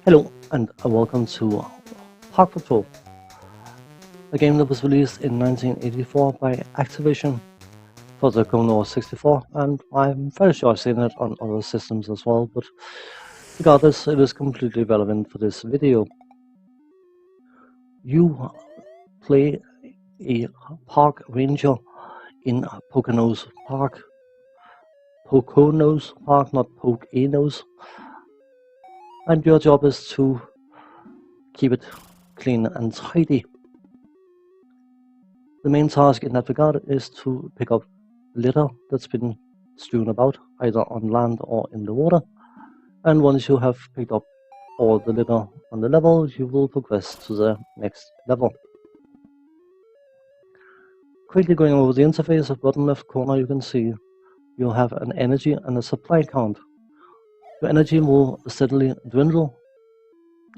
Hello and welcome to Park Patrol, a game that was released in 1984 by Activision for the Commodore 64, and I'm very sure I've seen it on other systems as well, but regardless, it is completely relevant for this video. You play a park ranger in Poconose Park. Poconose Park, not Poconose. And your job is to keep it clean and tidy. The main task in that regard is to pick up litter that's been strewn about, either on land or in the water. And once you have picked up all the litter on the level, you will progress to the next level. Quickly going over the interface, at the bottom left corner you can see you have an energy and a supply count. Your energy will steadily dwindle,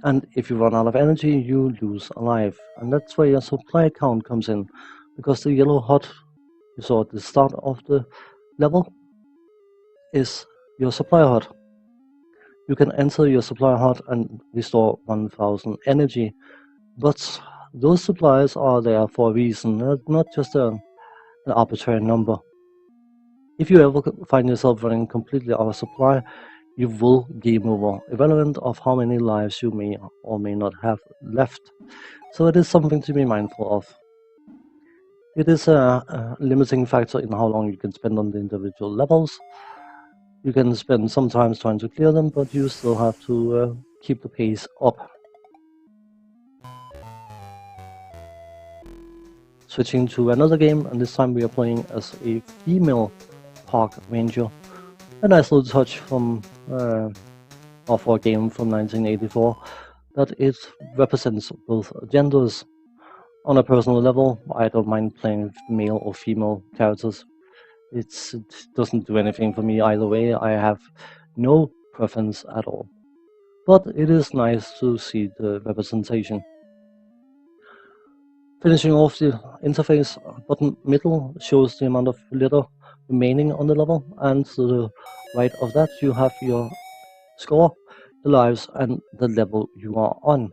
and if you run out of energy, you lose a life. And that's where your supply count comes in, because the yellow hut you saw at the start of the level is your supply hut. You can enter your supply hut and restore 1000 energy, but those supplies are there for a reason, not just an arbitrary number. If you ever find yourself running completely out of supply, you will game over, irrelevant of how many lives you may or may not have left. So it is something to be mindful of. It is a limiting factor in how long you can spend on the individual levels. You can spend some time trying to clear them, but you still have to keep the pace up. Switching to another game, and this time we are playing as a female park ranger. A nice little touch from for a game from 1984 that it represents both genders. On a personal level, I don't mind playing male or female characters. It doesn't do anything for me either way. I have no preference at all. But it is nice to see the representation. Finishing off the interface, bottom middle shows the amount of litter remaining on the level, and to the right of that you have your score, the lives, and the level you are on.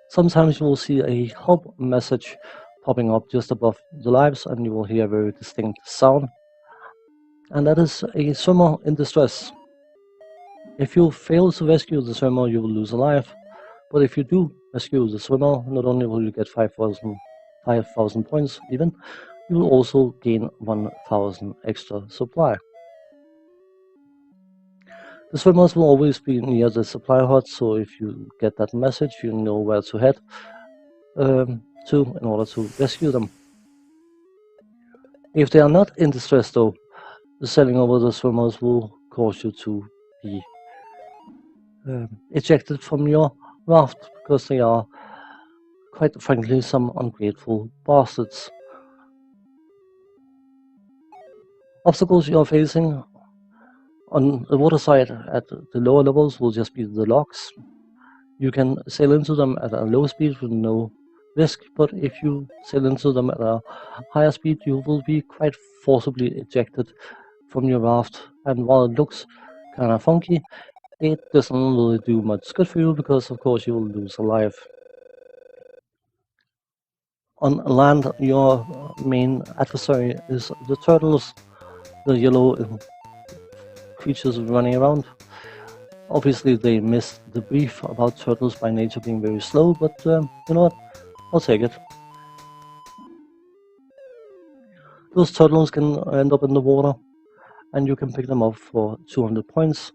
Sometimes you will see a help message popping up just above the lives, and you will hear a very distinct sound, and that is a swimmer in distress. If you fail to rescue the swimmer, you will lose a life, but if you do rescue the swimmer, not only will you get 5,000 points even, you will also gain 1,000 extra supply. The swimmers will always be near the supply hut, so if you get that message, you know where to head to in order to rescue them. If they are not in distress though, the sailing over the swimmers will cause you to be ejected from your raft, because they are, quite frankly, some ungrateful bastards. Obstacles you are facing on the water side at the lower levels will just be the locks. You can sail into them at a low speed with no risk, but if you sail into them at a higher speed, you will be quite forcibly ejected from your raft. And while it looks kind of funky, it doesn't really do much good for you, because of course you will lose a life. On land, your main adversary is the turtles, the yellow creatures running around. Obviously they missed the brief about turtles by nature being very slow, but you know what, I'll take it. Those turtles can end up in the water, and you can pick them up for 200 points.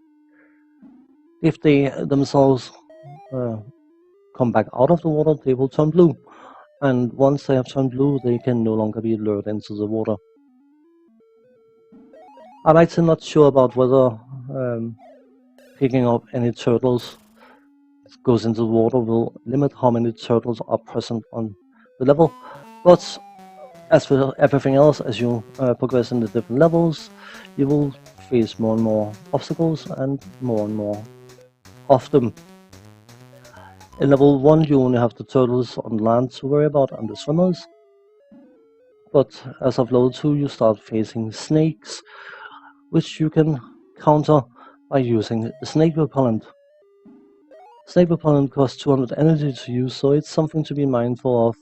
If they themselves come back out of the water, they will turn blue, and once they have turned blue, they can no longer be lured into the water. I'm actually not sure about whether picking up any turtles that goes into the water will limit how many turtles are present on the level, but as for everything else, as you progress in the different levels, you will face more and more obstacles and more of them. In level 1, you only have the turtles on land to worry about and the swimmers. but as of level 2 you start facing snakes, which you can counter by using snake repellent. Snake repellent costs 200 energy to use, so it's something to be mindful of,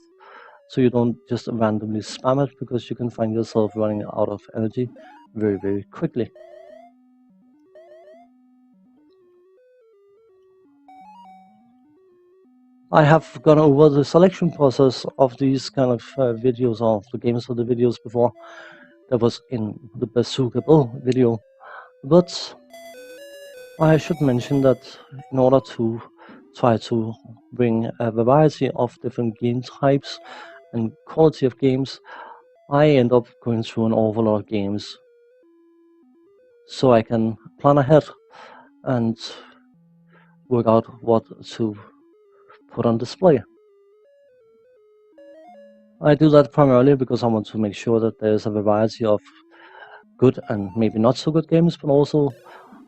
so you don't just randomly spam it, because you can find yourself running out of energy very quickly. I have gone over the selection process of these kind of videos, of the games for the videos before. That was in the Bazooka Bill video, but I should mention that in order to try to bring a variety of different game types and quality of games, I end up going through an awful lot of games, so I can plan ahead and work out what to put on display. I do that primarily because I want to make sure that there's a variety of good and maybe not so good games, but also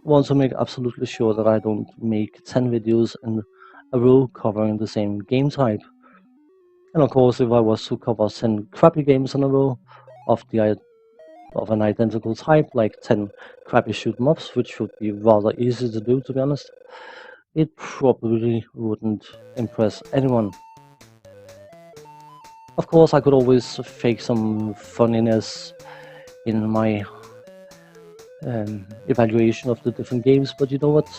want to make absolutely sure that I don't make 10 videos in a row covering the same game type. And of course, if I was to cover 10 crappy games in a row of an identical type, like 10 crappy shoot 'em ups, which would be rather easy to do, to be honest, it probably wouldn't impress anyone. Of course, I could always fake some funniness in my evaluation of the different games, but you know what?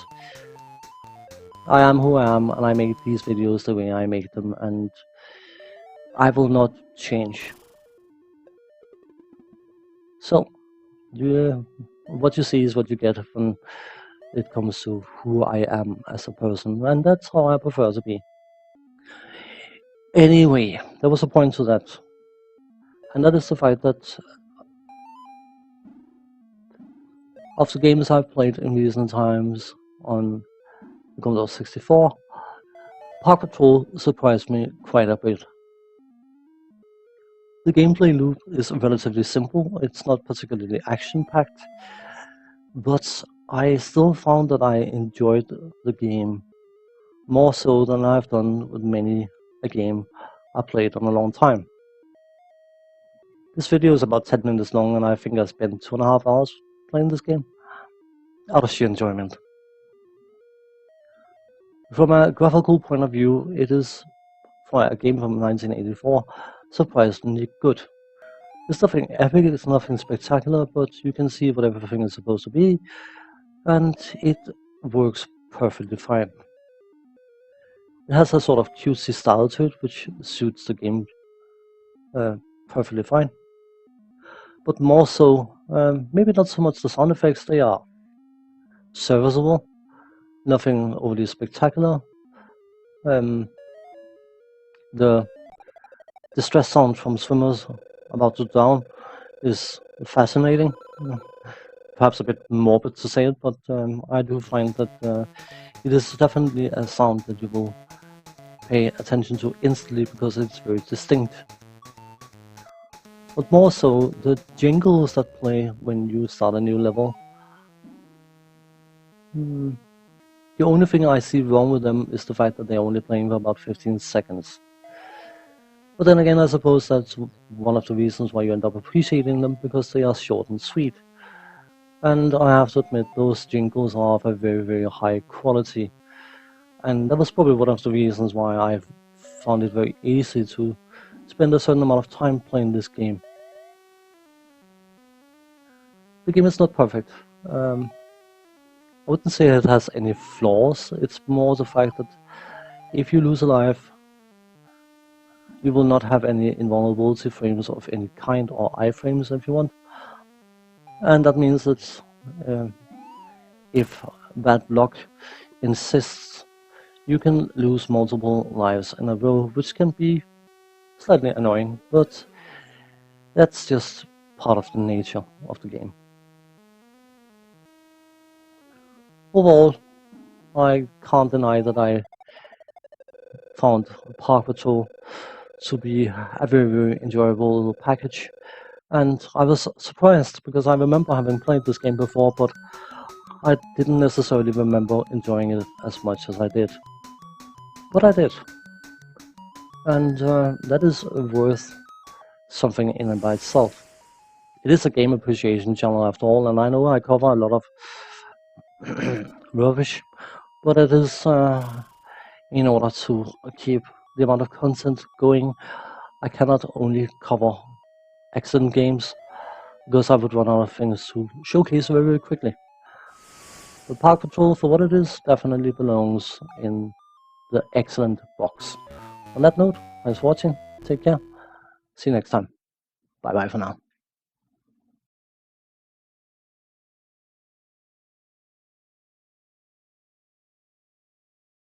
I am who I am, and I make these videos the way I make them, and I will not change. So, what you see is what you get when it comes to who I am as a person, and that's how I prefer to be. Anyway, there was a point to that, and that is the fact that of the games I've played in recent times on the Commodore 64, Park Patrol surprised me quite a bit. The gameplay loop is relatively simple, it's not particularly action-packed, but I still found that I enjoyed the game more so than I've done with many a game I played on a long time. This video is about 10 minutes long, and I think I spent 2.5 hours playing this game out of sheer enjoyment. From a graphical point of view, it is, for a game from 1984, surprisingly good. It's nothing epic, it's nothing spectacular, but you can see what everything is supposed to be, and it works perfectly fine. It has a sort of cutesy style to it, which suits the game perfectly fine. But more so, maybe not so much the sound effects, they are serviceable, nothing overly spectacular. The distress sound from swimmers about to drown is fascinating. Perhaps a bit morbid to say it, but I do find that it is definitely a sound that you will pay attention to instantly because it's very distinct. But more so, the jingles that play when you start a new level. The only thing I see wrong with them is the fact that they're only playing for about 15 seconds. But then again, I suppose that's one of the reasons why you end up appreciating them, because they are short and sweet. And I have to admit, those jingles are of a very high quality. And that was probably one of the reasons why I found it very easy to spend a certain amount of time playing this game. The game is not perfect. I wouldn't say it has any flaws, it's more the fact that if you lose a life, you will not have any invulnerability frames of any kind, or iframes if you want. And that means that if bad luck insists, you can lose multiple lives in a row, which can be slightly annoying, but that's just part of the nature of the game. Overall, I can't deny that I found Park Patrol to be a very enjoyable little package, and I was surprised because I remember having played this game before, but I didn't necessarily remember enjoying it as much as I did. But I did, and that is worth something in and by itself. It is a game appreciation channel after all, and I know I cover a lot of rubbish, but it is in order to keep the amount of content going. I cannot only cover excellent games, because I would run out of things to showcase very, very quickly. But Park Patrol, for what it is, definitely belongs in the excellent box. On that note, thanks for watching, take care, see you next time, bye bye for now.